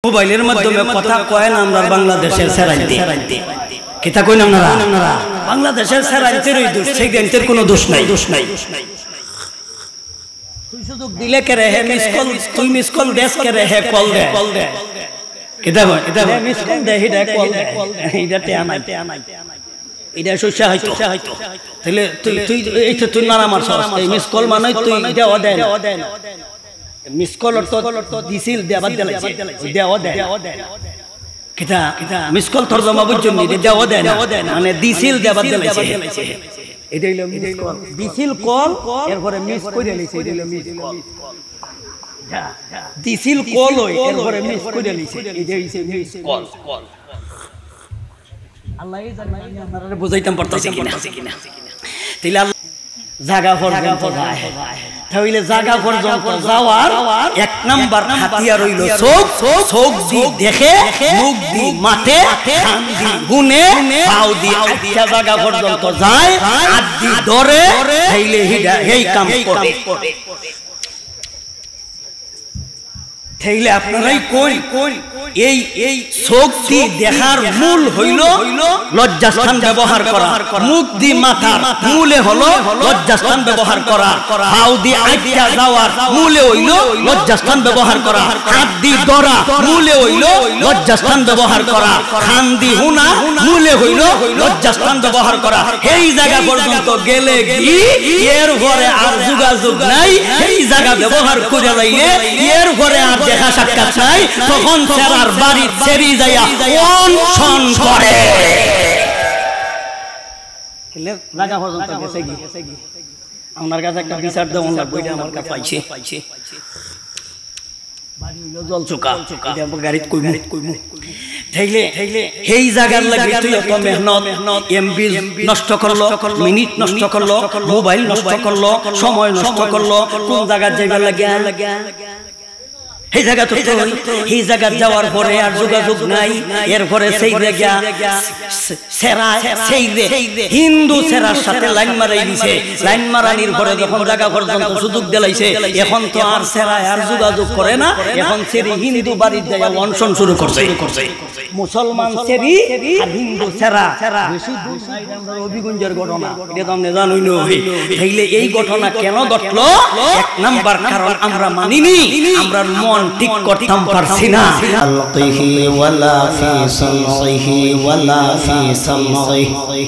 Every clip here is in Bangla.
মোবাইলের মাধ্যমে কথা কয় না আমরা বাংলাদেশের সেরাইতে কিতা কই না আপনারা বাংলাদেশের সেরাইতেরই দোষ সেই দেশের কোনো দোষ নাই তুই সুযোগ দিলে কে রে হে মিস কল তুই মিস কল দেশ কে রে হে কল দে কিতা কই মিস কল দে হিডা কল দে হিডা তে আনাই এটা সইসা হয়তো তাহলে তুই এইটা তুই না আমার সস এই মিস কল মানে তুই এটা ওদে মিস কল তো দিছিল দেবাদ দিলাইছে দেও দে কিতা মিস কল তরজমা বুঝছেন নি দেও দে মানে দিছিল দেবাদ দিলাইছে এটা হলো মিস কল দিছিল কল এরপরে মিস কইরা লইছে এটা হলো মিস কল দিছিল কল এরপরে মিস কইরা লইছে এটা হইছে মিস কল আল্লাহ এই জানা আপনারা বুঝাইতাম পারতাছি কিনা তাইলে জায়গা পর্যন্ত যায় তাহলে জায়গা পর্যন্ত যাওয়ার এক নাম্বার হাতিয়ার হইল চোখ দি দেখে মুখ দি মাঠে কান দি গুনে পাও দি আচ্ছা জায়গা পর্যন্ত যায় হাত দি ধরে তাইলে হিডা এই কাম করে তাইলে আপনারাই কই এই চোখ দি দেখার মূল হইল লজ্জাস্থান ব্যবহার করা মুখ দি মাথার মূলে হলো লজ্জাস্থান ব্যবহার করা পাও দি আইটা যাওয়ার মূলে হইল লজ্জাস্থান ব্যবহার করা হাত দি ধরা মূলে হইল লজ্জাস্থান ব্যবহার করা কান দি হুনা মূলে হইল লজ্জাস্থান ব্যবহার করা এই জায়গা পর্যন্ত গেলে কি এর ঘরে আর যোগাযোগ নাই এই জায়গা ব্যবহার করে লাইলে এর ঘরে আর দেখা সাক্ষাৎ নাই তখন সেরার বাড়ি ছেড়ে যাইয়া অনশন করে লাগা পর্যন্ত গেছে কি আমার কাছে একটা বিচার দেওয়ার লাগবে এটা আমার কাছে পাইছে বাড়ি হইলো জল চোকা এটা আমার গাড়িত কইমু তাইলে এই জায়গার লাগি তুই এত মেহনত এমবি নষ্ট করলো মিনিট নষ্ট করলো মোবাইল নষ্ট করলো সময় নষ্ট করলো কোন জায়গার যাইবার লাগিয়া এই জায়গা তো এই জায়গা যাওয়ার পরে আর যোগাযোগ নাই এরপরে সেই জায়গা সেরা সেই হিন্দু সেরার সাথে লাইন মারাই দিছে লাইন মারানির পরে যখন জায়গা পর্যন্ত সুযোগ দিলাইছে এখন তো আর সেরা আর যোগাযোগ করে না এখন সেরি হিন্দু বাড়ির জায়গা অনশন শুরু করছে মুসলমান সেরি আর হিন্দু সেরা বেশি দূর নাই আমরা অভিগঞ্জের ঘটনা এটা তো আপনি জানুই না তাইলে এই ঘটনা কেন ঘটলো এক নাম্বার কারণ আমরা মানিনি আমরা ঠিক করতাম পারছি না আলকিহি ওয়ালা ফি সামঈহি ওয়ালা ফি সামঈহি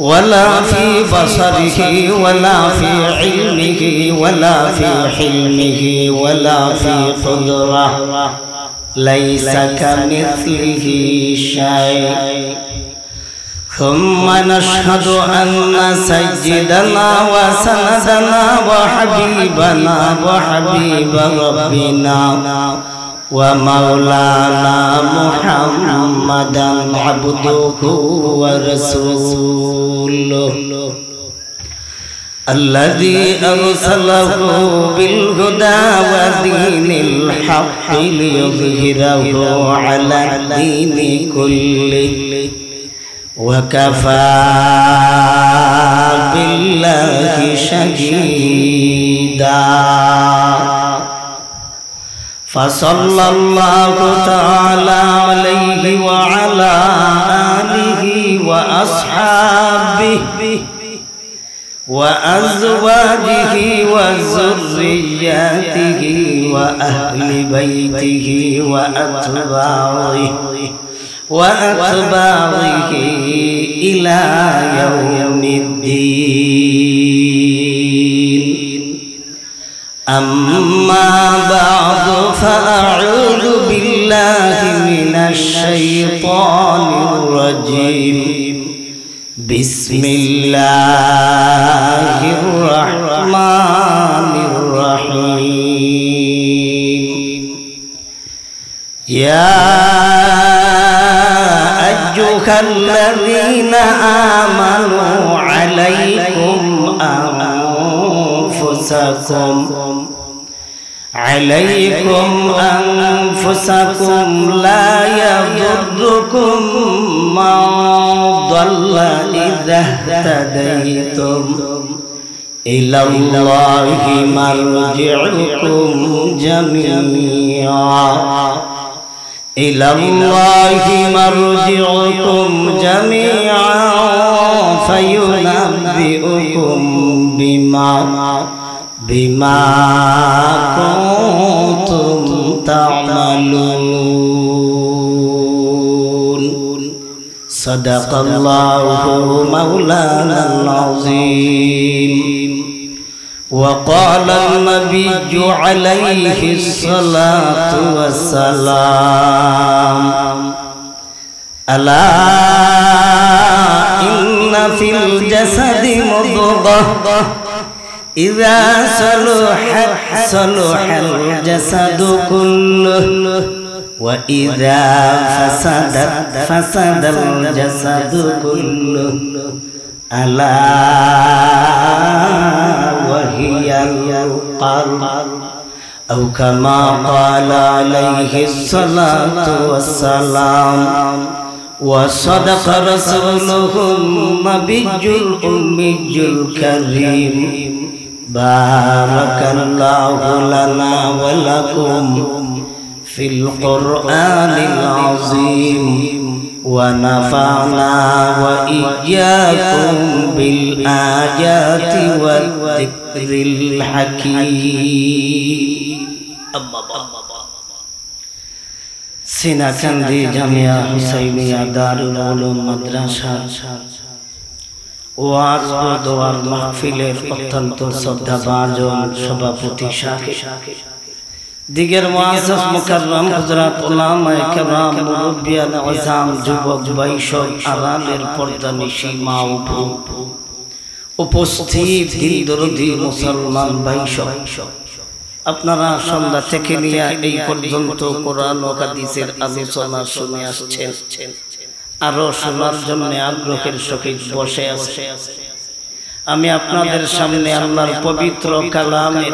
ওয়ালা ফি বাসারিহি ওয়ালা ফি ইলমিহি ওয়ালা ফি হিলমিহি ওয়ালা ফি কুদরাহ লাইসা কামিসলিহি শাই ثم نشهد أن سيدنا وسندنا وحبيبنا وحبيب ربنا ومولانا محمدا عبده ورسوله الذي أرسله بالهدى ودين الحق ليظهره على الدين كله وكفى بالله شهيدا فصلى الله تعالى عليه وعلى آله وأصحابه وأزواجه وذرياته وأهل بيته وأتباعه إلى يوم الدين أما بعد فأعوذ بالله من الشيطان الرجيم بسم الله الرحمن الرحيم يا أيها الذين آمنوا عليكم أنفسكم لا يضركم من ضل إذا اهتديتم إلى الله مرجعكم جميعا ইলাল্লাহি মারজিউকুম জামিআন ফায়ুনাব্বিউকুম বিমা কুনতুম তা'মালুন। সাদাকাল্লাহু মাওলানাল আযীম। وقال النبي عليه الصلاة والسلام ألا إن في الجسد مضغة إذا صلحت صلح الجسد كله وإذا فسدت فسد الجسد كله ألا وهي القلب أو كما قال عليه الصلاة والسلام وصدق رسوله النبي الأمي الكريم بارك الله لنا ولكم في القرآن العظيم ونفعنا وإياكم بالآيات والذكر الحكيم। সিনাকান্দি জামিয়া হুসাইনিয়া দারুল উলুম মাদ্রাসা ওয়াজ ও দোয়ার মাহফিলের অত্যন্ত শ্রদ্ধাভাজন সভাপতি শাকির দিগের মুআজ্জাজ মুকাররম হযরত উলামায়ে কেরাম মুরব্বিয়ান আযম যুবক ভাই সব আড়ালের পর্দানিশী মা ও বোন উপস্থিত দিনদরদি মুসলমান ভাই সব আপনারা সন্ধ্যা থেকে নিয়ে এই পর্যন্ত কোরআন ও হাদিসের আলোচনা শুনে আসছেন, আরো শোনার জন্য আগ্রহের সহিত বসে আছেন। আমি আপনাদের সামনে আল্লাহর পবিত্র কালামে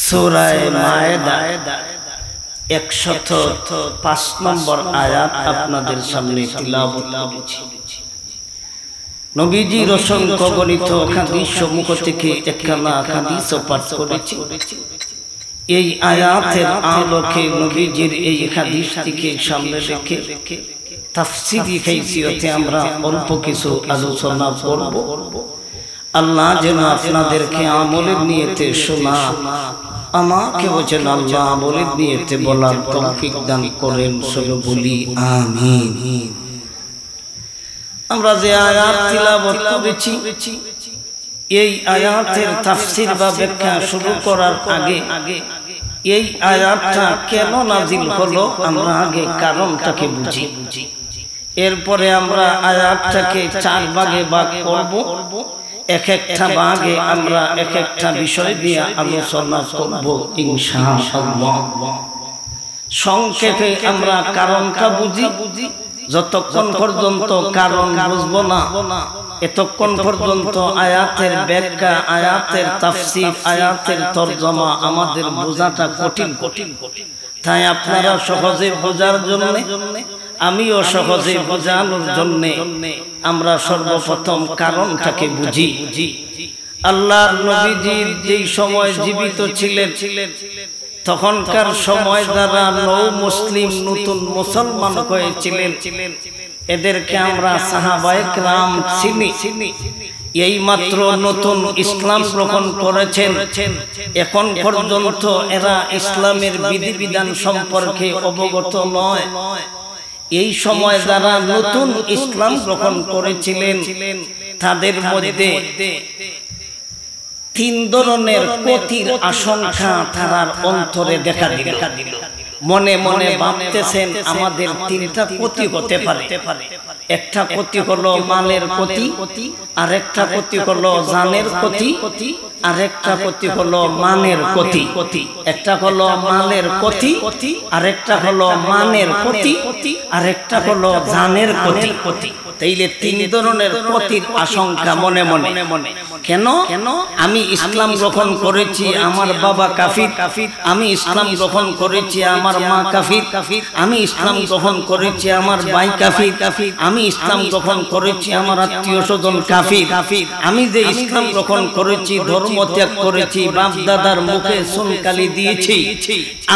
সূরা মায়েদা 105 নম্বর আয়াত আপনাদের সামনে তিলাওয়াত করেছি। নবীজির অসংখ্য গণিত হাদিস সমূহ থেকে একখানা হাদিস পাঠ করেছি। এই আয়াতের আলোকে নবীজির এই হাদিস থেকে সামনে রেখে তাফসীরি হাইসিয়তে আমরা অল্প কিছু আলোচনা করব। আল্লাহ যেন আপনাদেরকে আমলের নিয়তে শোনা, আমাকে যেন আল্লাহ আমলের নিয়তে বলার তৌফিক দান করেন। সবে বলি আমিন। আমরা যে আয়াত তিলাওয়াত করেছি, এই আয়াতের তাফসীর বা ব্যাখ্যা শুরু করার আগে এই আয়াতটা কেন নাজিল হলো আমরা আগে কারণটাকে বুঝি। এরপরে আমরা আয়াতটাকে 4 ভাগে ভাগ করব। এক একটা ভাগে আমরা এক একটা বিষয় নিয়ে আলোচনা করব ইনশাআল্লাহ। সংক্ষেপে আমরা কারণটা বুঝি। যতক্ষণ পর্যন্ত কারণ বুঝবো না, এতক্ষণ পর্যন্ত আয়াতের ব্যাখ্যা, আয়াতের তাফসীর, আয়াতের তরজমা আমাদের বোঝাটা কঠিন। তাই আপনারা সহজে বোঝার জন্য, আমিও সহজে বোঝানোর জন্য আমরা সর্বপ্রথম কারণটাকে বুঝি। আল্লাহর নবীজির যেই সময় জীবিত ছিলেন, তখনকার সময় যারা নও মুসলিম নতুন মুসলমান হয়েছিলেন, এদেরকে আমরা সাহাবায়ে কেরাম চিনি। এই মাত্র নতুন ইসলাম গ্রহণ করেছেন, এখন পর্যন্ত এরা ইসলামের বিধিবিধান সম্পর্কে অবগত নয়। এই সময় যারা নতুন ইসলাম গ্রহণ করেছিলেন, তাদের মধ্যে 3 ধরনের ক্ষতির আশঙ্কা তার অন্তরে দেখা দিল। মনে মনে ভাবতেছেন আমাদের 3টা ক্ষতি হতে পারে। একটা ক্ষতি হলো মালের ক্ষতি, আর একটা ক্ষতি হলো জানের ক্ষতি, আর একটা ক্ষতি হলো মানের ক্ষতি। একটা হলো মালের ক্ষতি, আর একটা হলো মানের ক্ষতি, আর একটা হলো জানের ক্ষতি। তাইলে তিন ধরনের ক্ষতির আশঙ্কা মনে মনে। কেন? আমি ইসলাম গ্রহণ করেছি, আমার বাবা কাফির, আমি ইসলাম গ্রহণ করেছি, আমার মা কাফির, আমি ইসলাম গ্রহণ করেছি, আমার ভাই কাফির, আমি ইসলাম গ্রহণ করেছি, আমার আত্মীয় স্বজন কাফির, আমি যে ইসলাম গ্রহণ করেছি, ধর্ম ত্যাগ করেছি, বাপ দাদার মুখে সুনকালি দিয়েছি,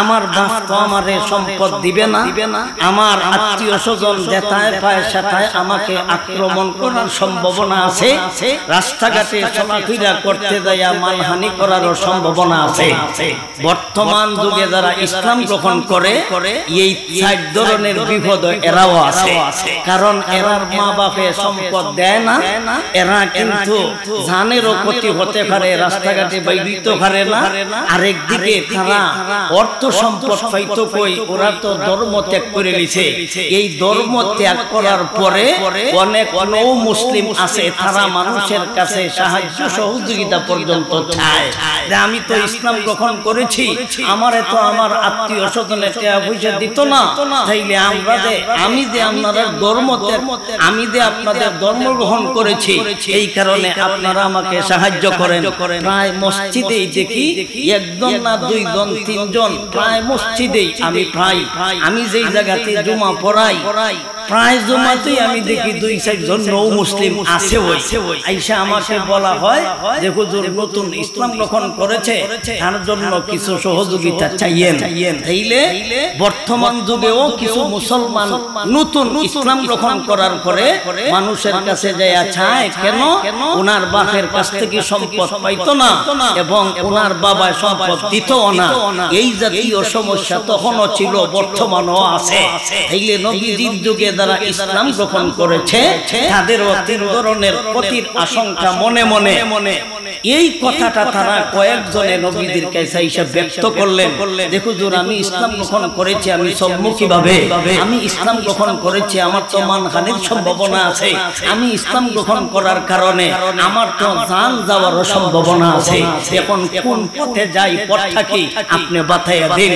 আমার বাপ তো আমারে সম্পদ দিবে না, আমার আত্মীয় স্বজন যেথায় পায় সেথায় আমাকে আক্রমণ করার সম্ভাবনা আছে, রাস্তাঘাটে চলাফেরা করতে যাইয়া মানহানি করারও সম্ভাবনা আছে। বর্তমান যুগে যারা ইসলাম গ্রহণ করে এই চার ধরনের বিপদ এরাও আছে। কারণ এরার মা বাপে সম্পদ দেয় না, এরা কিন্তু জানেরও ক্ষতি হতে পারে, রাস্তাঘাটে বাইরিতে পারে না। আরেকদিকে তারা অর্থ সম্পদ পাইতো কই, ওরা তো ধর্ম ত্যাগ করে নিছে। এই ধর্ম ত্যাগ করার পরে অনেক নৌ মুসলিম আছে, তারা মানুষের কাছে সাহায্য সহযোগিতা পর্যন্ত চায়। আমি তো ইসলাম গ্রহণ করেছি, আমারে তো আমার আত্মীয় স্বজনে টাকা পয়সা দিত না, তাইলে আমরা আমি যে আপনাদের ধর্ম ত্যাগ, আমি যে আপনাদের ধর্ম গ্রহণ করেছি, এই কারণে আপনারা আমাকে সাহায্য করেন। প্রায় মসজিদেই দেখি একজন না দুইজন তিনজন, প্রায় মসজিদেই আমি যেই জায়গাতে জুমা পড়াই প্রায় জুমাতেই আমি দেখি 2-4 জন নৌ মুসলিম আছে। আইসা আমাকে বলা হয় যে হুজুর নতুন ইসলাম গ্রহণ করেছে, তার জন্য কিছু সহযোগিতা চাইয়েন। তাইলে বর্তমান যুগেও কিছু মুসলমান নতুন ইসলাম গ্রহণ করার পরে মানুষের কাছে যাইয়া চায়, কেন? ওনার বাপের কাছ থেকে সম্পদ পাইতো না এবং ওনার বাবা সম্পদ দিত না। এই জাতীয় সমস্যা তখনও ছিল, বর্তমানও আছে। তাইলে নবীজির যুগে যারা ইসলাম গ্রহণ করেছে তাদেরও তিন ধরনের ক্ষতির আশঙ্কা মনে মনে। এই কথাটা তারা কয়েকজনে নবীদের কাছে এসে ব্যক্ত করলেন, দেখো হুজুর আমি ইসলাম গ্রহণ করেছি, আমি সম্মুখী ভাবে আমি ইসলাম গ্রহণ করেছি, আমার তো মানহানির সম্ভাবনা আছে, আমি ইসলাম গ্রহণ করার কারণে আমার তো জান যাওয়ারও সম্ভাবনা আছে। এখন কোন পথে যাই, পথটা কি আপনি বাতাইয়া দিন।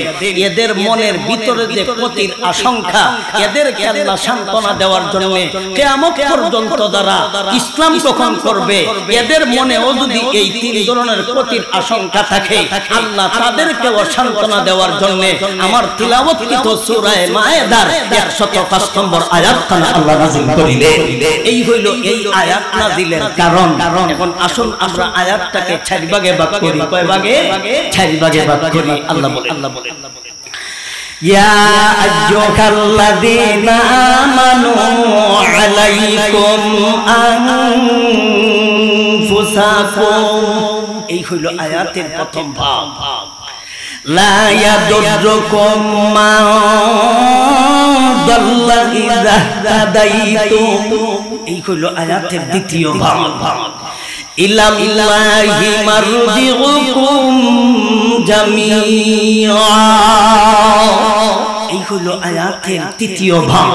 এদের মনের ভিতরে যে ক্ষতির আশঙ্কা, এদেরকে আল্লাহ সান্ত্বনা দেওয়ার জন্য কিয়ামত পর্যন্ত যারা ইসলাম গ্রহণ করবে, এদের মনেও যদি এই তিন ধরনের ক্ষতির আশঙ্কা থাকে, আল্লাহ তাদেরকেও সান্ত্বনা দেওয়ার জন্য আমার তিলাওয়াতকৃত সূরা মায়েদার 105 নম্বর আয়াতখানা আল্লাহ নাযিল করিলেন। এই হইল এই আয়াত নাযিলের কারণ। এখন আসুন আমরা আয়াতটাকে 4 ভাগে ভাগ করি। কয় ভাগে? 4 ভাগে ভাগ করি। আল্লাহ বলে يا أيها الذين آمنوا عليكم أنفسكم। এই হইল আয়াতের প্রথম ভাগ। لا يضركم من ضل إذا اهتديتم। এই হইল আয়াতের দ্বিতীয় ভাগ। ইলাল্লাহি মারজিউকুম জামিআ। এই হলো আয়াতের তৃতীয় ভাগ।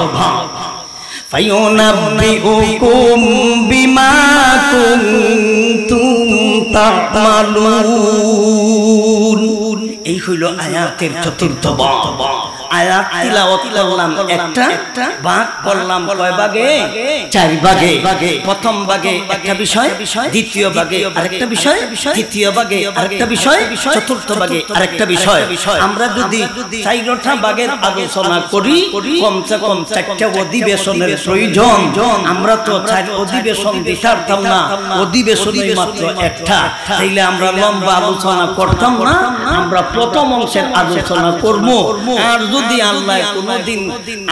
ফায়ুনাব্বিউকুম বিমা কুনতুম তা'মালুন। এই হলো আয়াতের চতুর্থ ভাগ। আয়াত তিলাওয়াত করলাম একটা, ভাগ করলাম কয় ভাগে? 4 ভাগে। প্রথম ভাগে একটা বিষয়, দ্বিতীয় ভাগে আরেকটা বিষয়, তৃতীয় ভাগে আরেকটা বিষয়, চতুর্থ ভাগে আরেকটা বিষয়। আমরা যদি 4টা ভাগের আলোচনা করি, কমসে কম 4টা অধিবেশনের প্রয়োজন। আমরা তো 4 অধিবেশন দিতে পারতাম না, অধিবেশনই মাত্র একটা, তাইলে আমরা লম্বা আলোচনা করতাম না। আমরা প্রথম অংশের আলোচনা করব, আর যদি আল্লাহ কোনদিন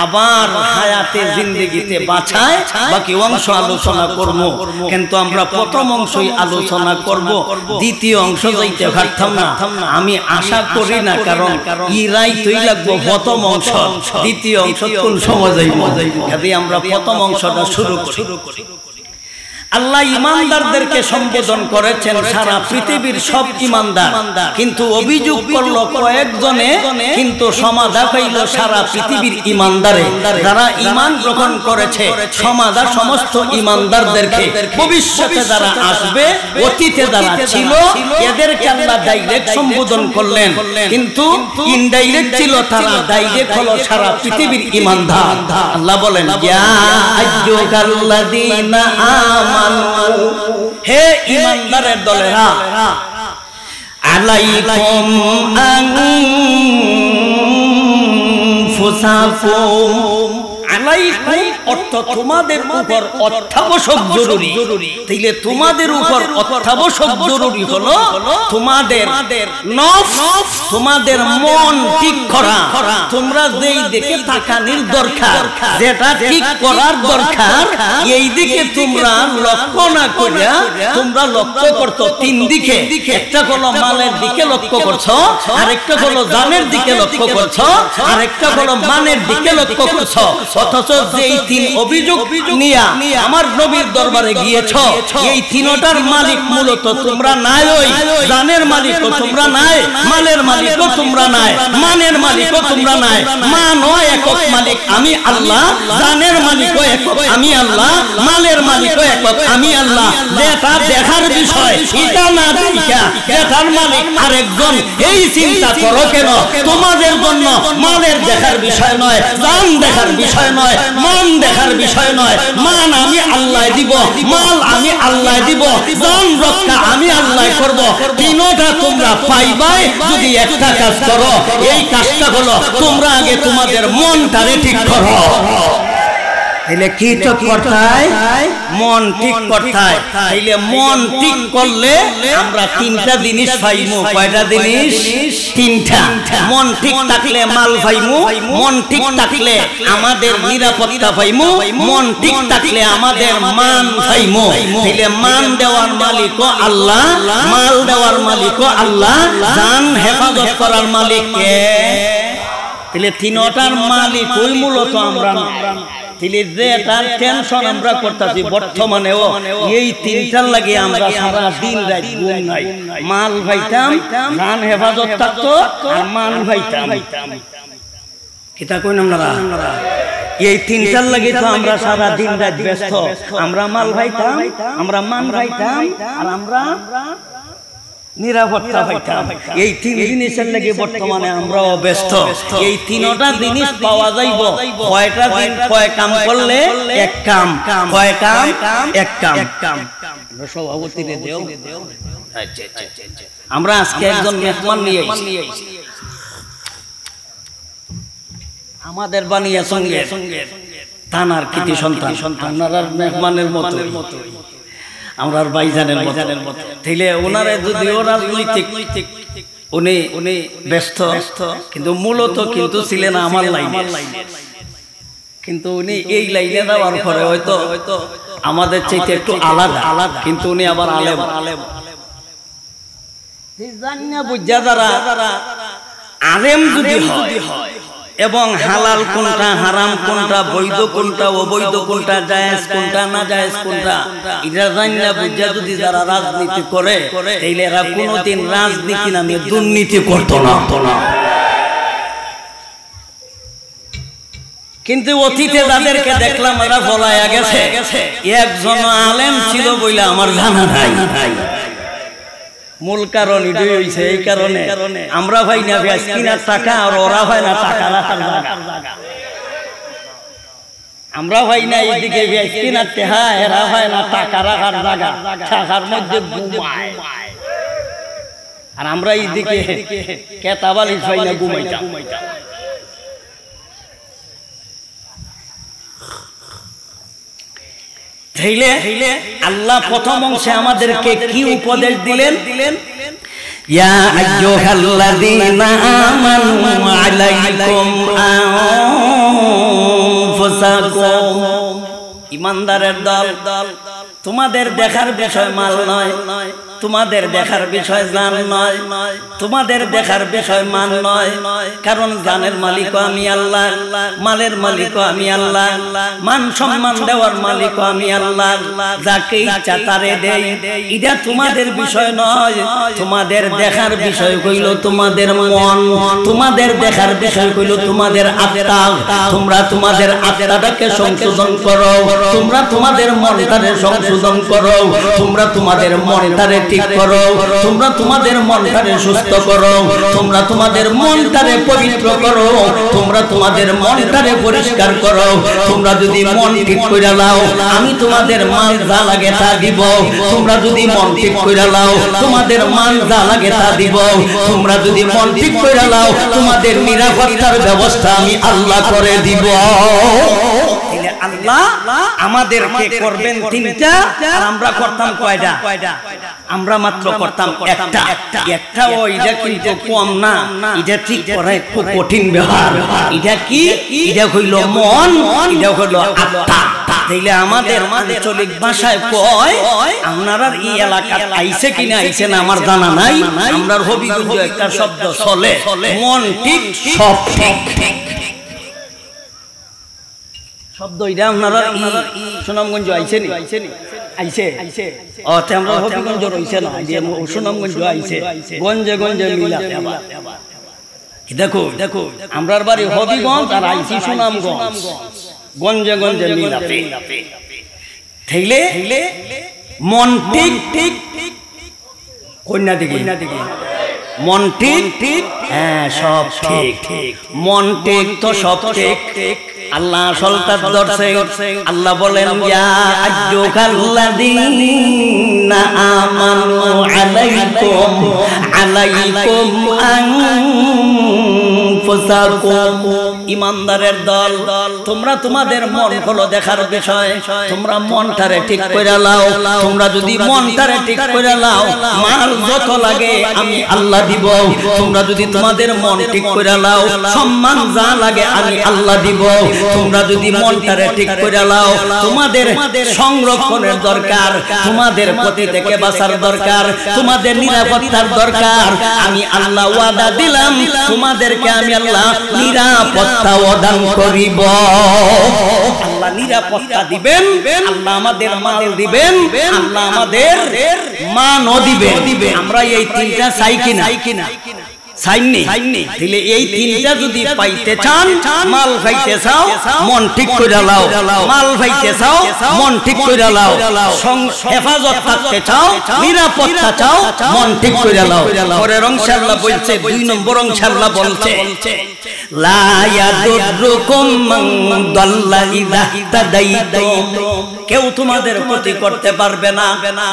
আবার হায়াতে জিন্দেগিতে বাঁচায় বাকি অংশ আলোচনা করব। কিন্তু আমরা প্রথম অংশই আলোচনা করব, দ্বিতীয় অংশ যাইতে পারতাম না। আমি আশা করি না, কারণ ইরাই তুই লাগবো প্রথম অংশ, দ্বিতীয় অংশ কোন সময় যাইব। যদি আমরা প্রথম অংশটা শুরু করি। আল্লাহ ইমানদারদেরকে সম্বোধন করেছেন সারা পৃথিবীর সব ইমানদার, কিন্তু অভিযোগ করলো কয়েকজনে, কিন্তু সমাধা হইল সারা পৃথিবীর ইমানদারে। যারা ঈমান গ্রহণ করেছে সমাধা সমস্ত ইমানদারদেরকে, ভবিষ্যতে যারা আসবে, অতীতে যারা ছিল, এদেরকে আল্লাহ ডাইরেক্ট সম্বোধন করলেন, কিন্তু ইনডাইরেক্ট ছিল তারা, ডাইরেক্ট হলো সারা পৃথিবীর ইমানদার। আল্লাহ বলেন ইয়া আইয়ুহাল্লাযীনা আমানু, হে ইমানদারের দলেরা, আলাইকুম আনফুসাকুম, আলাইকুম অর্থ তোমাদের উপর অত্যাবশ্যক জরুরি। তাইলে তোমাদের উপর অত্যাবশ্যক জরুরি হলো তোমাদের নফস, তোমাদের মন ঠিক করা। তোমরা যেই দিকে তাকানির দরকার, যেটা ঠিক করার দরকার, এই দিকে তোমরা লক্ষ্য না করিয়া তোমরা লক্ষ্য করছো তিন দিকে। একটা হলো মালের দিকে লক্ষ্য করছো, আরেকটা হলো জানের দিকে লক্ষ্য করছো, আরেকটা হলো মানের দিকে লক্ষ্য করছো। অথচ এই তিন অভিযোগ নিয়ে আমার নবীর দরবারে গিয়েছ, এই তিনটার মালিক মূলত তোমরা নাই। ওই জানের মালিকও তোমরা নাই, মালের মালিকও তোমরা নাই, মানের মালিকও তোমরা নাই। মানও একক মালিক আমি আল্লাহ, জানের মালিকও একক আমি আল্লাহ, মালের মালিকও একক আমি আল্লাহ। যেটা দেখার বিষয় এটা না দেখা যেটার মালিক আরেকজন, এই চিন্তা করো কেন? তোমাদের জন্য মালের দেখার বিষয় নয়, জান দেখার বিষয় নয়, মান দেখার বিষয় নয়। মান আমি আল্লাহ দিব, মাল আমি আল্লাহ দিব, জান রক্ষা আমি আল্লাহ করব। তিনটা তোমরা পাইবাই যদি একটা কাজ করো। এই কাজটা হলো তোমরা আগে তোমাদের মনটারে ঠিক করো। তাইলে কি ঠিক করতে হয়? মন ঠিক করতে হয়। তাইলে মন ঠিক করলে আমরা তিনটা জিনিস পাইমু। কয়টা জিনিস? তিনটা। মন ঠিক থাকলে মাল পাইমু, মন ঠিক থাকলে আমাদের নিরাপত্তা পাইমু, মন ঠিক থাকলে আমাদের মান পাইমু। তাইলে মান দেওয়ার মালিকও আল্লাহ, মাল দেওয়ার মালিকও আল্লাহ, জান হেফাজত করার মালিক কে? তাইলে তিনটার মালিক ওই মূলত আমরা। টেনশন আমরা করতেছি বর্তমানেও এই তিনটার লাগে আমরা সারা দিন রাত ঘুম নাই। মাল ভাইতাম, জান হেফাজত থাকতো, আর মান ভাইতাম। কিতা কই আমরা এই তিনটার লাগে তো আমরা সারা দিন রাত ব্যস্ত। আমরা মাল ভাইতাম, আমরা মান ভাইতাম, আর আমরা নিরাপত্তা পাইতাম। এই তিন জিনিসের লাগে বর্তমানে আমরাও ব্যস্ত। এই তিনটা জিনিস পাওয়া যাইব কয়টা দিন, কয় কাম করলে এক কাম, কয় কাম এক কাম। সভাপতিরে দেও। আমরা আজকে একজন মেহমান নিয়ে আইছি, আমাদের বানিয়া সঙ্গে থানার কৃতি সন্তান, আপনার মেহমানের মতো, আমরা ভাইজানের মতো। তাইলে ওনারে যদিও রাজনৈতিক উনি ব্যস্ত, কিন্তু মূলত কিন্তু ছিলেন আমার লাইনে। কিন্তু উনি এই লাইনে যাওয়ার পরে হয়তো আমাদের চাইতে একটু আলাদা, কিন্তু উনি আবার আলেম। বুঝা যারা আলেম যদি হয় এবং হালাল কোনটা, হারাম কোনটা, বৈধ কোনটা, অবৈধ কোনটা, জায়েজ কোনটা, না জায়েজ কোনটা, এটা জানা বুঝা যদি যারা রাজনীতি করে, তাইলে এরা কোনোদিন রাজনীতি নামে দুর্নীতি করতো না। কিন্তু অতীতে যাদেরকে দেখলাম এরা বলায়া গেছে, একজন আলেম ছিল বইলা আমার জানা নাই। মূল কারণ এটাই হইছে, এই কারণে আমরা ভাই না ব্যাস কিনার টাকা, আর ওরা ভাই না টাকা রাখার জায়গা। আমরা ভাই না এইদিকে ব্যাস কিনার টাকা, এরা ভাই না টাকা রাখার জায়গা, টাকার মধ্যে ঘুমায়। আর আমরা এইদিকে কেতাবালি ভাই না ঘুমাইতাম। আল্লাহ প্রথম অংশে আমাদেরকে কি উপদেশ দিলেন? ইয়া আইয়ুহাল্লাযীনা আমানু আলাইকুম আনফুসাকুম, ইমানদারের দল, তোমাদের দেখার বিষয় মাল নয়, তোমাদের দেখার বিষয় জান নয়, তোমাদের দেখার বিষয় মান নয়। কারণ জানের মালিক আমি আল্লাহ, মালের মালিক আমি আল্লাহ, মান সম্মান দেওয়ার মালিক আমি আল্লাহ। যাকে ইচ্ছা তারে দেই, এটা তোমাদের বিষয় নয়। তোমাদের দেখার বিষয় কইল তোমাদের মন, তোমাদের দেখার বিষয় কইল তোমাদের আত্মা। তোমরা তোমাদের আত্মাটাকে সংশোধন করো, তোমরা তোমাদের মনটারে সংশোধন করো, তোমরা তোমাদের মনটারে ঠিক করো, তোমরা তোমাদের মনটারে সুস্থ করো, তোমরা তোমাদের মনটারে পবিত্র করো, তোমরা তোমাদের মনটারে পরিষ্কার করো। তোমরা যদি মন ঠিক কইরা লাও, আমি তোমাদের মাল যা লাগে তা দিব। তোমরা যদি মন ঠিক কইরা লাও, তোমাদের মান যা লাগে তা দিব। তোমরা যদি মন ঠিক কইরা লাও, তোমাদের নিরাপত্তার ব্যবস্থা আমি আল্লাহ করে দিব। আল্লাহ আমাদেরকে করবেন তিনটা, আর আমরা করতাম কয়টা? আমরা মাত্র করতাম একটা। একটা ওইটা কিন্তু কম না, এটা ঠিক করা খুব কঠিন ব্যাপার। এটা কি? এটা হইল মন, এটা হইল আত্মা। তাইলে আমাদের আঞ্চলিক ভাষায় কয়, আপনারা এই এলাকায় আইছে কিনা আইছে না আমার জানা নাই, আমরা হবিগঞ্জ একটা শব্দ চলে, মন ঠিক সব ঠিক। শব্দ এটা আপনারা সুনামগঞ্জ আইছে নি? আইছে। ও তে আমরা হবিগঞ্জ রইছে না, সুনামগঞ্জ আইছে, গঞ্জে গঞ্জে মিলা। দেখো দেখো, আমরার বাড়ি হবিগঞ্জ আর আইছি সুনামগঞ্জ, গঞ্জে গঞ্জে মিলা। থাইলে মন ঠিক ঠিক কন্যা দিকে মন ঠিক ঠিক, হ্যাঁ সব ঠিক। মন ঠিক তো সব ঠিক। আল্লাহ সলতার দর্শে আল্লাহ বলেন, ইয়া আইয়ুহাল্লাযীনা আমানু আলাইকুম আনফুসাকুম। ইমানদারের দল, তোমরা তোমাদের মন হলো দেখার বিষয়, তোমরা মনটারে ঠিক কইরা লাও। তোমরা যদি মনটারে ঠিক কইরা লাও, মাল যত লাগে আমি আল্লাহ দিব। তোমরা যদি তোমাদের মন ঠিক কইরা লাও, সম্মান যা লাগে আমি আল্লাহ দিব। তোমরা যদি মনটারে ঠিক কইরা লাও, তোমাদের সংরক্ষণের দরকার, তোমাদের ক্ষতি থেকে বাঁচার দরকার, তোমাদের নিরাপত্তার দরকার। আমি আল্লাহ ওয়াদা দিলাম, তোমাদেরকে আমি আল্লাহ নিরাপত্তা প্রদান করিব। আল্লাহ নিরাপত্তা দিবেন, আল্লাহ আমাদের মাল দিবেন, আল্লাহ আমাদের মানও দিবেন। আমরা এই তিনটা চাই কিনা? চাইনি। তাহলে এই তিনটা যদি পাইতে চান, মাল পাইতে চাও মন ঠিক কইরা লাও, মাল পাইতে চাও মন ঠিক কইরা লাও, হেফাজত থাকতে চাও, নিরাপত্তা চাও, মন ঠিক কইরা লাও। পরে ইনশাআল্লাহ বলছে, 2 নম্বর ইনশাআল্লাহ বলছে, লা ইয়াদুরুকুম মান দাল্লা ইযা তাদাইতুম। কেউ তোমাদের ক্ষতি করতে পারবে না,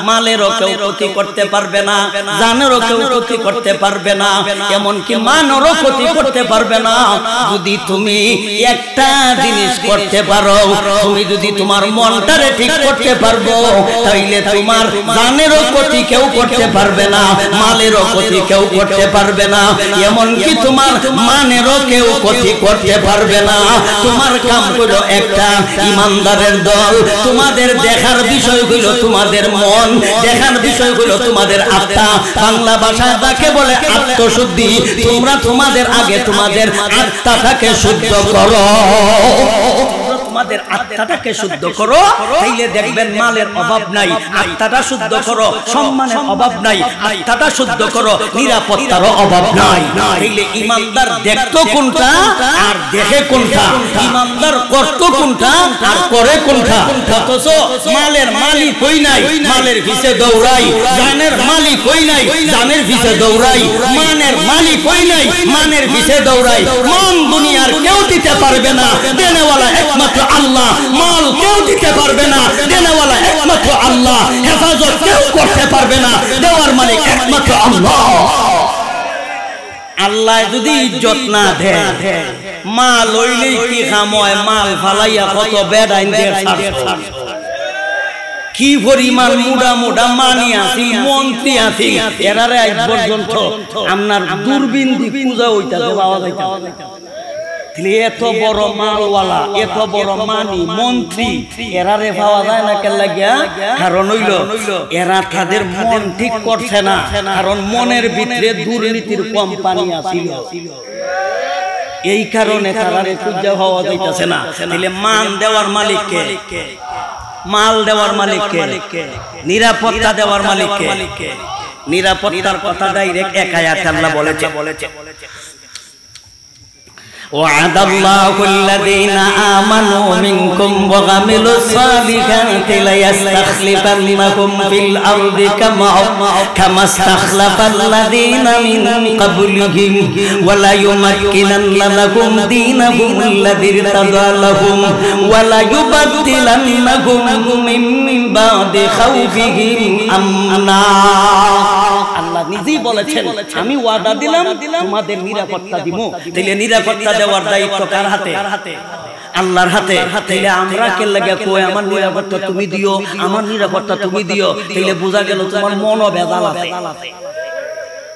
মালেরও কেউ ক্ষতি করতে পারবে না, জানেরও কেউ ক্ষতি করতে পারবে না, এমনকি মানেরও ক্ষতি করতে পারবে না। যদি তুমি একটা জিনিস করতে পারো, তুমি যদি তোমার মনটারে ঠিক করতে পারবো, তাইলে তোমার জানেরও ক্ষতি কেউ করতে পারবে না, মালেরও ক্ষতি কেউ করতে পারবে না, এমনকি তোমার মানেরও কেউ ক্ষতি করতে পারবে না। তোমার কাম হলো একটা, ইমানদারের দল, তোমাদের দেখার বিষয় হইল তোমাদের মন, দেখার বিষয় হইল তোমাদের আত্মা। বাংলা ভাষায় তাকে বলে আত্মশুদ্ধি। তোমরা তোমাদের আগে তোমাদের আত্মাটাকে শুদ্ধ করো, তোমাদের আত্মাটাকে শুদ্ধ করো, তাইলে দেখবেন মালের অভাব নাই। আত্মাটা শুদ্ধ করো, সম্মানের অভাব নাই। আত্মাটা শুদ্ধ করো, নিরাপত্তারও অভাব নাই। তাইলে ইমানদার দেখতো কোনটা আর দেখে কোনটা, ইমানদার করতো কোনটা আর করে কোনটা। অথচ মালের মালিক হই নাই, মালের পিছে দৌড়াই, জানের মালিক হই নাই, জানের পিছে দৌড়াই, মানের মালিক হই নাই, মানের পিছে দৌড়াই। মান দুনিয়ার কেউ দিতে পারবে না, দেনেওয়ালা একমাত্র আল্লাহ। মাল কেউ দিতে পারবে না, দেনেওয়ালা একমাত্র আল্লাহ। হেফাজত কেউ করতে পারবে না, দেওয়ার মালিক একমাত্র আল্লাহ। আল্লাহ যদি ইজ্জত না দেয়, মাল লইলেই কি কাম হয়? মাল ফালাইয়া কত বেড আইন দিয়ে কি পরিমাণ মোটা মোটা মানি আছি, মন্ত্রী আছি, এরারে আজ পর্যন্ত আপনার দূরবীন পূজা হইতাছে, পাওয়া যাইতাছে। এত বড় মালওয়ালা, এত বড় মানি মন্ত্রী, এরা রে পাওয়া যায় না কেন লাগিয়া? কারণ হইল এরা তাদের মন ঠিক করছে না, কারণ মনের ভিতরে দুর্নীতির কোম্পানি আছিল, এই কারণে তারা খুঁজে পাওয়া যাইতেছে না। তাহলে মান দেওয়ার মালিককে, মাল দেওয়ার মালিককে, নিরাপত্তা দেওয়ার মালিককে। নিরাপত্তার কথা ডাইরেক্ট এক আয়াতে আল্লাহ বলেছে, وعد الله الذين آمنوا منكم وعملوا الصالحات ليستخلفنهم في الأرض كما استخلف الذين من قبلهم وليمكنن لهم دينهم الذي ارتضى لهم وليبدلنهم من بعد خوفهم أمنا। আল্লাহ নিজেই বলেছেন আমি ওয়াদা দিলাম তোমাদের নিরাপত্তা দিব। তাইলে নিরাপত্তা দেওয়ার দায়িত্ব কার হাতে? আল্লাহর হাতে। তাইলে আমরা কে লাগে কই আমার নিরাপত্তা তুমি দিও, আমার নিরাপত্তা তুমি দিও, তাইলে বোঝা গেল তোমার মনও ভেজাল আছে,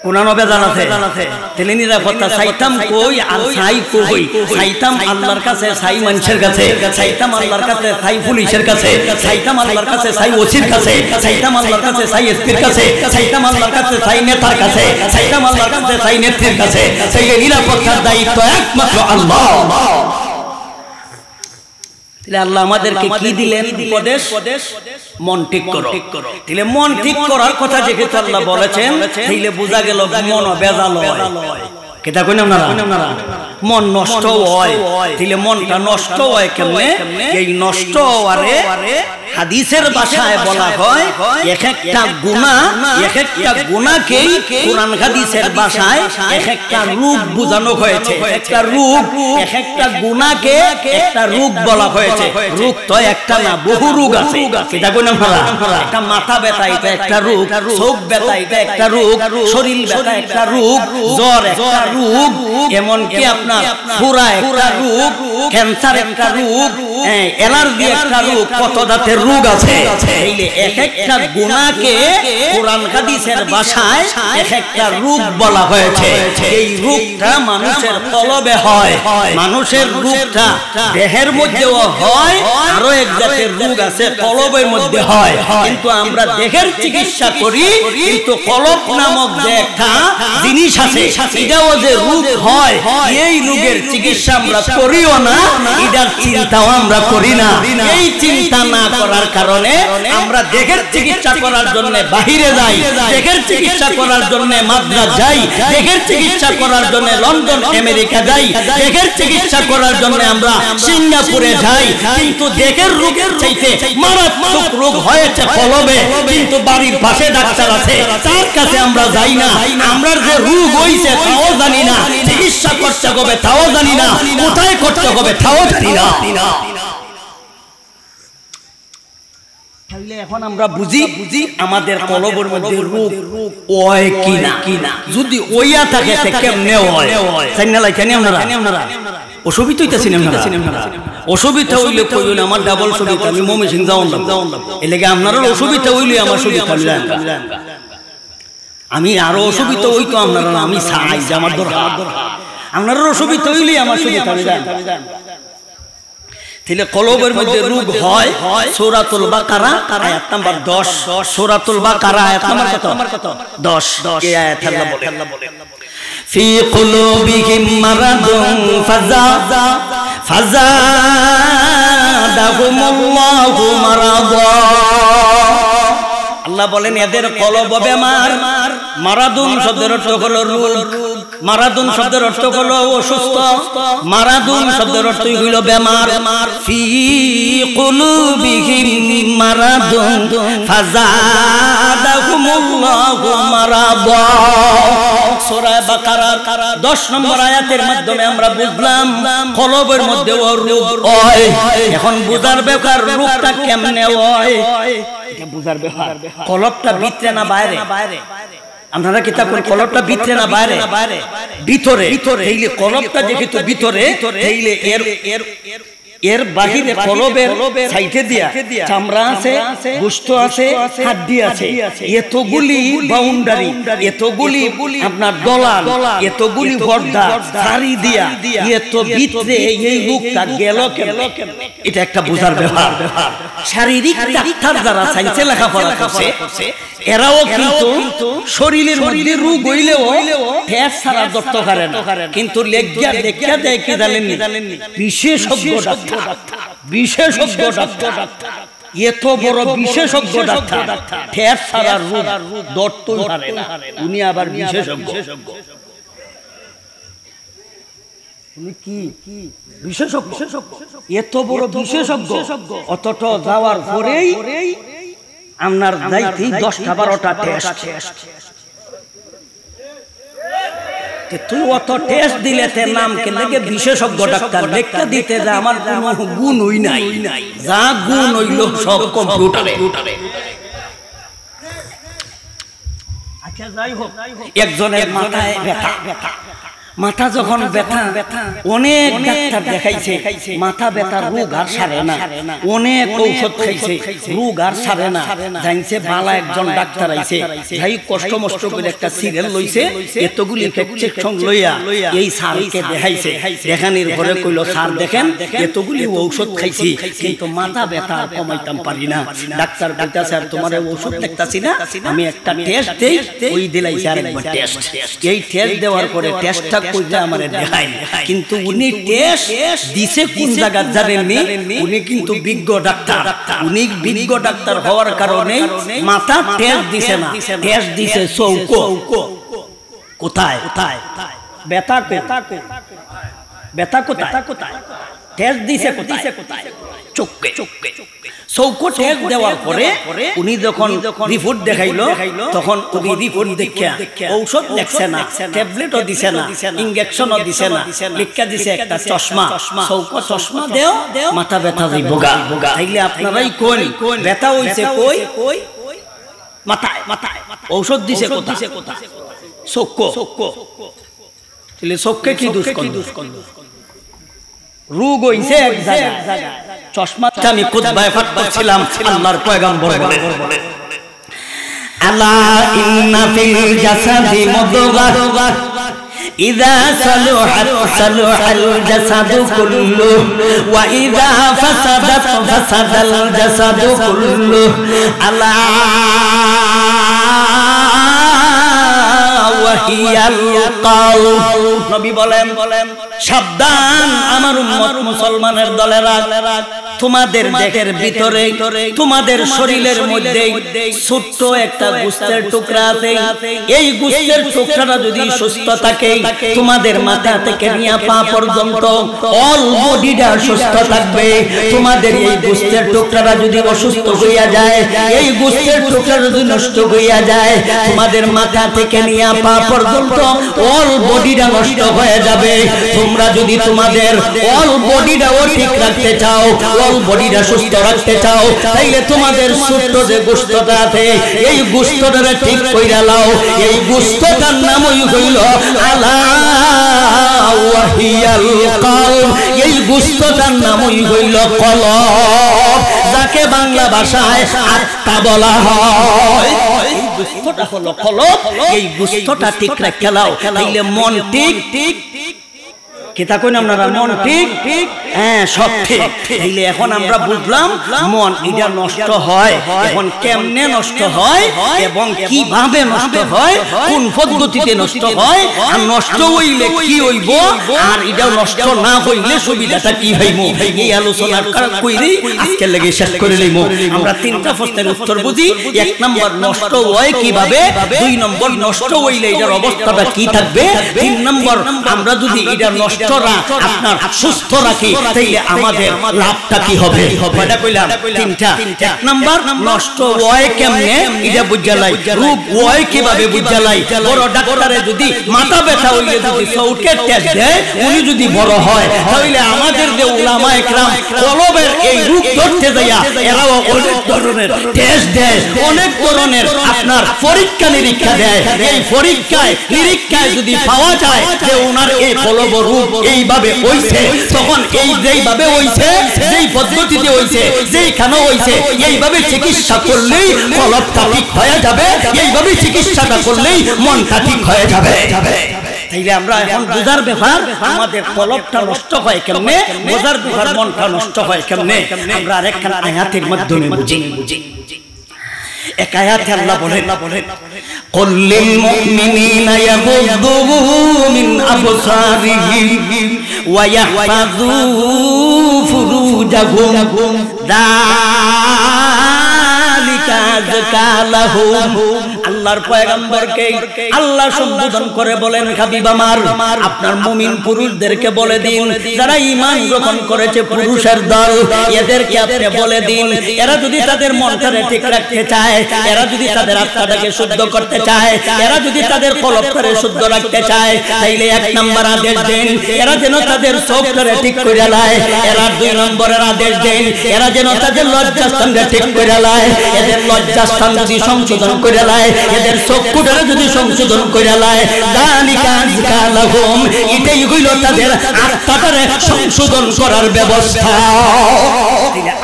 কোনানো ভেজাল আছে। তাইলে নিরাপত্তা চাইতাম কই আর চাই কই? চাইতাম আল্লাহর কাছে, চাই মানুষের কাছে, চাইতাম আল্লাহর কাছে, চাই পুলিশের কাছে, চাইতাম আল্লাহর কাছে, চাই ওসির কাছে, চাইতাম আল্লাহর কাছে, চাই এসপির কাছে, চাইতাম আল্লাহর কাছে, চাই নেতার কাছে, চাইতাম আল্লাহর কাছে, চাই নেত্রীর কাছে। সেই নিরাপত্তার দায়িত্ব একমাত্র আল্লাহ। আল্লাহ আমাদেরকে কি দিলেন উপদেশ? মন ঠিক করো। তাহলে মন ঠিক করার কথা যেহেতু আল্লাহ বলেছেন, তাইলে বোঝা গেল মন বেজাল হয়। কেটা কই না আপনারা? মন নষ্ট হয়। তাহলে মনটা নষ্ট হয় কেমনে? এই নষ্ট হওয়ারে হাদিসের ভাষায় বলা হয় এক একটা গুনাহ, এক একটা গুনাহকেই কোরআন হাদিসের ভাষায় এক একটা রূপ বোঝানো হয়েছে। একটা রূপ, এক একটা গুনাহকে একটা রূপ বলা হয়েছে। রূপ তো একটা না, বহু রূপ আছে। এটা কই না আপনারা? একটা মাথা ব্যথা এটা একটা রূপ, চোখ ব্যথা এটা একটা রূপ, শরীর ব্যথা একটা রূপ, জ্বর একটা রূপ, এমনকি আপনার ফুরা একটা রূপ, ক্যান্সার একটা রূপ, অ্যালার্জি একটা রূপ, কত জাতের রোগ আছে। এইলে এক একটা গুনাহকে কোরআন হাদিসের ভাষায় এক একটা রূপ বলা হয়েছে। এই রূপটা মানুষের কলবে হয়, মানুষের রূপটা দেহের মধ্যেও হয়, আরো এক জাতের রোগ আছে কলবের মধ্যে হয়। কিন্তু আমরা দেহের চিকিৎসা করি, কিন্তু কলব নামক যে একটা জিনিস আছে এটাও যে রোগ হয়, এই রোগের চিকিৎসা আমরা করিও না, এটার চিন্তাও আমরা করি না। এই চিন্তা না করার কারণে আমরা দেহের চিকিৎসা করার জন্য বাহিরে যাই, দেহের চিকিৎসা করার জন্য মাদ্রাজ যাই, দেহের চিকিৎসা করার জন্য লন্ডন আমেরিকা যাই, দেহের চিকিৎসা করার জন্য আমরা সিঙ্গাপুরে যাই। কিন্তু দেহের রোগের চাইতে মারাত্মক রোগ হয়েছে কলবে, কিন্তু বাড়ির পাশে ডাক্তার আছে, তার কাছে আমরা যাই না। আমরা যে রোগ হইছে তাও জানি না, চিকিৎসা করতে হবে তাও জানি না, কোথায় করতে হবে তাও জানি না। এখন আমরা বুঝি আমাদের কলবের মধ্যে রোগ হয় কিনা। যদি ওইয়া থাকে কেমনে হয়? আপনারা অসুবিধা হইতেছেন, আপনারা অসুবিধা হইলে কইলে আমার ডাবল সুবিধা, আমি মমি সিং যাওয়ান এলাকা। আপনারা অসুবিধা হইলে আমার সুবিধা, আমি আরো অসুবিধা হইতো আপনারা, আমি চাই যে আমার দরকার। আপনারা অসুবিধা হইলে আমার সুবিধা। তাহলে কলবের মধ্যে রোগ হয়। সূরাতুল বাকারা আয়াত নাম্বার 10, সূরাতুল বাকারা আয়াত নাম্বার কত? 10। এই আয়াত আল্লাহ বলে ফি কুলুবিহিম মারাদুন ফাযাদাহুমুল্লাহু মারাদা। আল্লাহ বলেন এদের কলব বেমার। মারাদুন শব্দের অর্থ হলো রোগ, মারাদুন শব্দের অর্থ হলো অসুস্থ, মারাদুন শব্দের অর্থ হইল বেমার। ফি কুলুবিহিম মারাদুন ফাযাদাহুমুল্লাহু মারাদা। সূরা বাকারা 10 নম্বর আয়াতের মাধ্যমে আমরা বুঝলাম কলবের মধ্যে রোগ হয়। এখন বুঝার ব্যাপার রোগটা কেমনে হয়, এটা বুঝার ব্যাপার। কলবটা ভিতরে না বাইরে? আপনারা কিতাব করেন কলবটা ভিতরে না বাইরে? ভিতরে। এইলে কলবটা যেহেতু ভিতরে, এইলে এর এর বাহিরে কলবের সাইডে দিয়া চামড়া আছে, গোশত আছে, হাড্ডি আছে, এতগুলি বাউন্ডারি, এতগুলি আপনার দলাল, এতগুলি পর্দা সারি দিয়া এত ভিতরে এই রূপটা গেল কেন? এটা একটা বোঝার ব্যাপার। শারীরিক ডাক্তার যারা সাইন্সে লেখাপড়া করছে এরাও কিন্তু শরীরের মধ্যে রোগ হইলেও ঠেস ছাড়া দত্ত করে না, কিন্তু লেগিয়া দেখা দেয় কি জানেননি? বিশেষজ্ঞ ডাক্তার, বিশেষজ্ঞ ডাক্তার, এত বড় বিশেষজ্ঞ ডাক্তার ঠেস ছাড়া রোগ দত্তই পারে না, উনি আবার বিশেষজ্ঞ। উনি কি বিশেষজ্ঞ, এত বড় বিশেষজ্ঞ, অতটা যাওয়ার পরেই আপনার দায়িত্ব 10-12টা টেস্ট। তুই অত টেস্ট দিলে তে নাম কে লেগে বিশেষজ্ঞ ডাক্তার লেখা দিতে যা আমার কোনো গুণ হই নাই, যা গুণ হইল সব কম্পিউটারে। আচ্ছা যাই হোক, একজনের মাথায় ব্যথা, মাথা যখন ব্যথা, অনেক ডাক্তার দেখাইছে, মাথা ব্যথার রোগ আর সারে না, অনেক ঔষধ খাইছে, রোগ আর সারে না। জানছে বালা একজন ডাক্তার আইছে, যাই কষ্ট মষ্ট করে একটা সিরিয়াল লইছে, এতগুলি প্রেসক্রিপশন লইয়া এই স্যারকে দেখাইছে। দেখানির পরে কইল, স্যার দেখেন এতগুলি ঔষধ খাইছি কিন্তু মাথা ব্যথা কমাইতাম পারি না। ডাক্তার বলতা, স্যার তোমার ঔষধ দেখতাছি না, আমি একটা টেস্ট দেই, ওই দিলাইছে আরেকবার টেস্ট। এই টেস্ট দেওয়ার পরে টেস্টটা কইটা আমারে দেখাই, কিন্তু উনি টেস্ট দিছে কোন জায়গা জানেননি? উনি কিন্তু বিজ্ঞ ডাক্তার, উনি বিজ্ঞ ডাক্তার হওয়ার কারণে মাথা টেস্ট দিছে না, টেস্ট দিছে চৌকো। কোথায় ব্যথা, ব্যথা কোথায়? টেস্ট দিছে কোথায়? চোখে। চৌকো টেস্ট দেওয়ার পরে উনি যখন রিপোর্ট দেখাইলো, তখন উনি রিপোর্ট দেখিয়া ঔষধ দেখছে না, ট্যাবলেটও দিছে না, ইনজেকশনও দিছে না, লিখা দিছে একটা চশমা। চৌকো চশমা দেও, মাথা ব্যথা যাইব গা। তাইলে আপনারাই কোন ব্যথা হইছে কই? মাথায়। ঔষধ দিছে কোথায়? চৌকো। তাইলে চোখে কি দুষ্কন্দ? রোগ হইছে এক জায়গায়। চশমাটা আমি খুতবায় পাঠ করছিলাম, আল্লাহর পয়গম্বর বলে, আলা ইন্না ফিল জাসাদি মুদগা ইযা সালুহাত সালুহাল জাসাদু কুল্লু ওয়া ইযা ফাসাদাত ফাসাদাল জাসাদু কুল্লু আলা ওয়াহিয়াল কলব। নবী বলেন, সাবধান আমার উম্মত মুসলমানের দলেরা, তোমাদের দেহের ভিতরে, তোমাদের শরীরের মধ্যে ছোট্ট একটা গোশতের টুকরা আছে। এই গোশতের টুকরাটা যদি সুস্থ থাকে, তোমাদের মাথা থেকে নিয়ে পা পর্যন্ত অল বডিটা সুস্থ থাকবে। তোমাদের এই গোশতের টুকরাটা যদি অসুস্থ হইয়া যায়, এই গোশতের টুকরাটা যদি নষ্ট হইয়া যায়, তোমাদের মাথা থেকে নিয়ে পা পর্যন্ত অল বডিটা নষ্ট হয়ে যাবে। তোমরা যদি তোমাদের অল বডিটাও ঠিক রাখতে চাও, অল বডিটা সুস্থ রাখতে চাও, তাইলে তোমাদের ছোট্ট যে গোশতটা আছে, এই গোশতটারে ঠিক কইরা লাও। এই গোশতটার নামই হইল আলা ওয়াহিয়াল কলব। এই গোশতটার নামই হইল কলব, যাকে বাংলা ভাষায় আত্মা বলা হয়। এই গোশতটা হলো কলব, এই গোশতটা ঠিক রাখতে লাও, তাইলে মন ঠিক কেতা কই না আপনারা? মন ঠিক, হ্যাঁ সব ঠিক। তাইলে এখন আমরা বুঝলাম মন এটা নষ্ট হয়, এখন কেমনে নষ্ট হয় এবং কিভাবে নষ্ট হয়, কোন পদ্ধতিতে নষ্ট হয়, আর নষ্ট হইলে কি হইব, আর এটা নষ্ট না হইলে সুবিধাটা কি হইব, এই আলোচনা কইরি আজকে লাগি শেষ করে লইব। আমরা তিনটা প্রশ্নের উত্তর বুঝি। 1 নম্বর, নষ্ট হয় কিভাবে? 2 নম্বর, নষ্ট হইলে এটার অবস্থাটা কি থাকবে? 3 নম্বর, আমরা যদি এটা নষ্ট আপনার সুস্থ রাখি, তাইলে আমাদের লাভটা কি হবে? কয়টা কইলাম? 3টা। 1 নাম্বার, নষ্ট হয় কেমনে এটা বুঝালাই, রোগ হয় কিভাবে বুঝালাই। বড় ডাক্তারে যদি মাথা ব্যথা হইলে যদি চৌকের টেস্ট দেয়, উনি যদি বড় হয়, তাহলে আমাদের যে উলামা একরাম কলবের এই রোগ ধরতে যাইয়া এরাও অনেক ধরনের টেস্ট দেয়, অনেক ধরনের আপনার পরীক্ষা নিরীক্ষা দেয়। এই পরীক্ষায় নিরীক্ষায় যদি পাওয়া যায় যে ওনার এই কলব রোগ এইভাবে হইছে, তখন এই যেইভাবে হইছে, যেই পদ্ধতিতে হইছে, যেইখানে হইছে, এইভাবে চিকিৎসা করলেই কলবটা ঠিক হয়ে যাবে, এইভাবে চিকিৎসাটা করলেই মনটা ঠিক হয়ে যাবে। তাইলে আমরা এখন বুঝার ব্যাপার, আমাদের কলবটা নষ্ট হয় কেমনে, বোঝার ব্যাপার মনটা নষ্ট হয় কেমনে, আমরা আরেকখানা আয়াতের মাধ্যমে বুঝি। এক আয়াতে আল্লাহ বলেন, কুল লিল মুমিনিনা ইয়াগুদ্দু মিন আবসারিহিম ওয়া ইয়াহফাযু ফুরুজাহুম যালিকা যাকা লাহুম। আল্লাহর পয়গম্বরকে আল্লাহ সম্বোধন করে বলেন, হাবিব আমার, আপনার মুমিন পুরুষদেরকে বলে দিন, যারা ঈমান গ্রহণ করেছে পুরুষের দল, এদেরকে আপনি বলে দিন, এরা যদি তাদের মনটাকে ঠিক রাখতে চায়, এরা যদি তাদের আত্মাটাকে শুদ্ধ করতে চায়, এরা যদি তাদের কলবটাকে শুদ্ধ রাখতে চায়, তাইলে এক নম্বর আদেশ দেন এরা যেন তাদের চোখটাকে ঠিক করে লায়, এরা দুই নম্বরের আদেশ দেন এরা যেন তাদের লজ্জাস্থানকে ঠিক করে লায়, এদের লজ্জাস্থান যদি সংশোধন করে লায়, এদের চক্ষুটারে যদি সংশোধন করে লায়, যালিকা যাকা লাহুম, এটাই হইল তাদের আত্মাটারে সংশোধন করার ব্যবস্থা।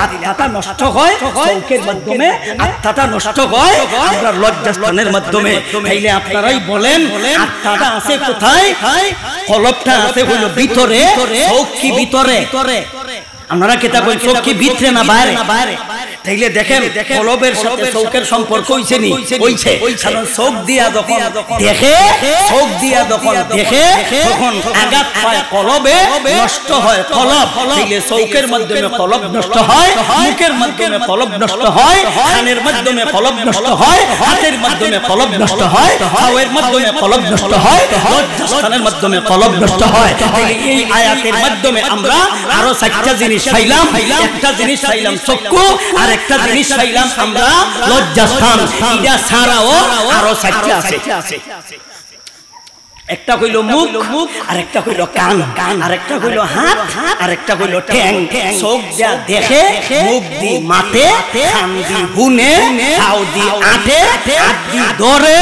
আত্মাটা নষ্ট হয় চোখের মাধ্যমে, আত্মাটা নষ্ট হয় আমরা লজ্জাস্থানের মাধ্যমে। তাইলে আপনারাই বলেন আত্মাটা আছে কোথায়? কলবটা আছে হইল ভিতরে, চোখ কি ভিতরে? আপনারা কেতা কই চোখ কি ভিতরে না বাইরে? তাইলে দেখেন কলবের সাথে চোখের সম্পর্ক হইছে নি? হইছে। কারণ চোখ দিয়া যখন দেখে, চোখ দিয়া যখন দেখে তখন আঘাত পায় কলবে, নষ্ট হয় কলব। তাইলে চোখের মাধ্যমে কলব নষ্ট হয়, মুখের মাধ্যমে কলব নষ্ট হয়, কানের মাধ্যমে কলব নষ্ট হয়, হাতের মাধ্যমে কলব নষ্ট হয়, পায়ের মাধ্যমে কলব নষ্ট হয়, লজ্জাস্থানের মাধ্যমে কলব নষ্ট হয়। তাইলে এই আয়াতের মাধ্যমে আমরা আরো চারটা জিনিস পাইলাম। একটা জিনিস পাইলাম চক্ষু, আর একটা জিনিস পাইলাম আমরা লজ্জাস্থান। এটা ছাড়াও আরো চারটা আছে। একটা কইল মুখ, আর একটা কইল কান, আর একটা কইল হাত, আর একটা কইল ঠ্যাং। চোখ যা দেখে, মুখ দি মাতে, কান দি শুনে, পাও দি আটে, হাত দি ধরে,